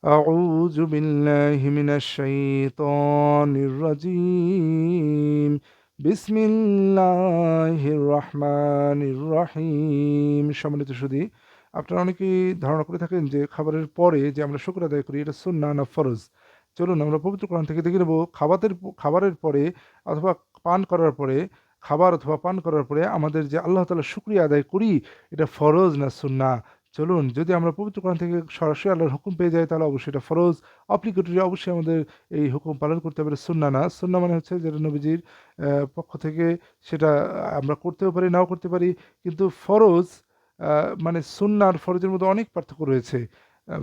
أعوذ بالله من الشيطان الرجيم بسم الله الرحمن الرحيم সম্মানিত সুধী, আপনারা অনেকেই ধারণা করে থাকেন যে খাবারের পরে যে আমরা শুকর আদায় করি এটা সুন্নাহ না ফরজ। চলুন আমরা পবিত্র কোরআন থেকে দেখে নেব খাবারের পরে অথবা পান করার পরে খাবার অথবা পান করার পরে আমাদের যে আল্লাহ তাআলার শুকরিয়া আদায় করি এটা ফরজ না সুন্নাহ। চলুন, যদি আমরা পবিত্র কোরআন থেকে সরাসরি আল্লাহর হুকুম পেয়ে যাই তাহলে অবশ্যই এটা ফরজ। অব্লিগেটরি, অবশ্যই আমাদের এই হুকুম পালন করতে হবে। সুন্নাহ না। সুন্নাহ মানে হচ্ছে যেটা নবীজির পক্ষ থেকে, সেটা আমরা করতেও পারি নাও করতে পারি। কিন্তু ফরজ মানে সুন্নাহ আর ফরজের মধ্যে অনেক পার্থক্য রয়েছে।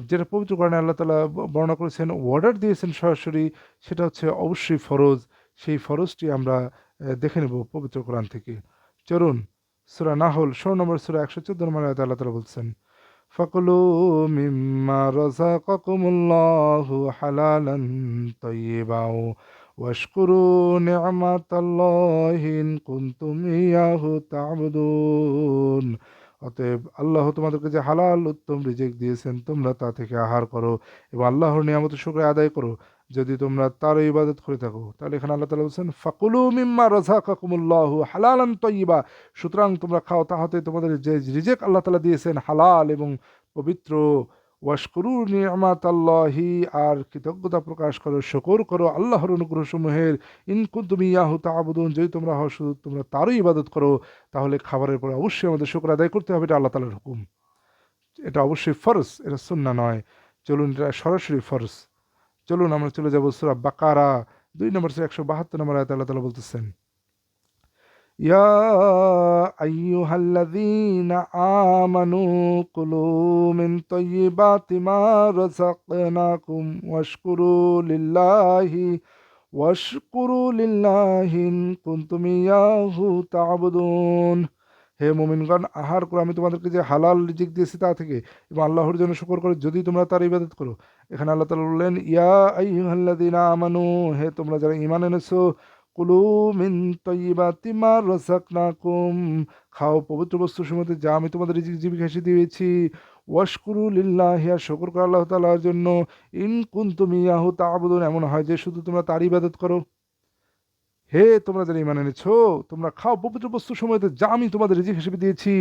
যেটা পবিত্র কোরআনে আল্লাহ তাআলা বর্ণনা করেছেন, অর্ডার দিয়েছেন সরাসরি, সেটা হচ্ছে অবশ্যই ফরজ। সেই ফরজটি আমরা দেখে নেব পবিত্র কোরআন থেকে। চলুন, সূরা নাহল ১৬ নম্বর সূরা ১১৪ নম্বর আয়াতে আল্লাহ তাআলা বলছেন, فكلوا مما رزقكم الله حلالا طيبا واشكروا نعمة الله إن كنتم إياه تعبدون। অতএব আল্লাহ তোমাদেরকে যে হালাল উত্তম রিজিক দিয়েছেন তোমরা তা থেকে আহার করো এবং আল্লাহর নিয়ামতের শুকরিয়া আদায় করো যদি তোমরা তার ইবাদত করে থাকো। তাহলে এখানে আল্লাহ তাআলা বলছেন ফাকুলু মিম্মা রাযাকাকুমুল্লাহু হালালান তাইয়্যিবা, সুতরাং তোমরা খাও তাহাতে তোমাদের যে রিজিক আল্লাহ তাআলা দিয়েছেন হালাল এবং পবিত্র। ওয়াশকুরু নি'মাত আল্লাহি, আর কৃতজ্ঞতা প্রকাশ করো, শুকর করো আল্লাহর অনুগ্রহ সমূহের। ইন কুনতুম ইয়াহু তা'বুদুন, যদি তোমরা হও শুধু তোমরা তারই ইবাদত করো। তাহলে খাবারের পরে অবশ্যই আমাদের শুকর আদায় করতে হবে, এটা আল্লাহ তাআলার হুকুম। এটা অবশ্যই ফরজ, এটা সুন্নাহ নয়। চলুন, এটা সরাসরি ফরজ। চলুন আমরা চলে যাব সূরা বাকারা ২ নম্বর সূরা ১৭২ নম্বর আয়াতে আল্লাহ তাআলা বলতেছেন, ইয়া আইয়ুহাল্লাযীনা আমানু কুলু মিন তাইয়্যিবাতি মা রাযাকনাকুম ওয়াশকুরু লিল্লাহি ইন কুনতুম ইয়াহু তা'বুদুন। হে মুমিনগণ, আহার করো আমি তোমাদেরকে যে হালাল রিজিক দিয়েছি তা থেকে, এবং আল্লাহর জন্য শুকর করো যদি তোমরা তার ইবাদত করো। এখানে আল্লাহ তাআলা বললেন, ইয়া আইয়ুহাল্লাযীনা আমানু, হে তোমরা যারা ঈমান এনেছো, কুলু মিন তাইয়্যিবাতি মা রাযাকনাকুম, খাও পবিত্র বস্তুসমূহ হতে যা আমি তোমাদের রিজিক জীবিকা হিসেবে দিয়েছি। ওয়াশকুরু লিল্লাহি, আর শুকর করো আল্লাহ তাআলার জন্য। ইন কুনতুম ইয়াহু তা'বুদুন, এমন হয় যে শুধু তোমরা তারই ইবাদত করো। হে তোমরা যারা ঈমান এনেছো, তোমরা খাও পবিত্র বস্তু সমূহ যা আমি তোমাদের রিজিক হিসেবে দিয়েছি,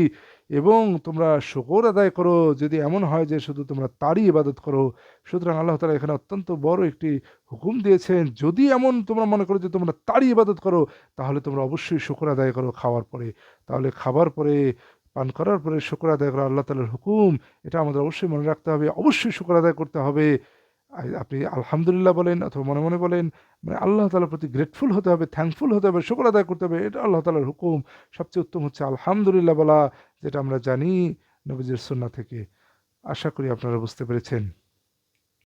এবং তোমরা শুকর আদায় করো যদি এমন হয় যে শুধু তোমরা তারই ইবাদত করো। সুতরাং আল্লাহ তাআলা এখানে অত্যন্ত বড় একটি হুকুম দিয়েছেন, যদি এমন তোমরা মনে করো যে তোমরা তারই ইবাদত করো, তাহলে তোমরা অবশ্যই শুকর আদায় করো খাওয়ার পরে। তাহলে খাবার পরে, পান করার পরে শুকর আদায় করা আল্লাহ তাআলার হুকুম, এটা আমাদের অবশ্যই মনে রাখতে হবে, অবশ্যই শুকর আদায় করতে হবে। আপনি আলহামদুলিল্লাহ বলেন অথবা মনে মনে বলেন, মানে আল্লাহ তাআলার প্রতি গ্রেটফুল হতে হবে, থ্যাঙ্কফুল হতে হবে, শুকর আদায় করতে হবে, এটা আল্লাহ তাআলার হুকুম। সবচেয়ে উত্তম হচ্ছে আলহামদুলিল্লাহ বলা, যেটা আমরা জানি নবীজির সুন্নাহ থেকে। আশা করি আপনারা বুঝতে পেরেছেন।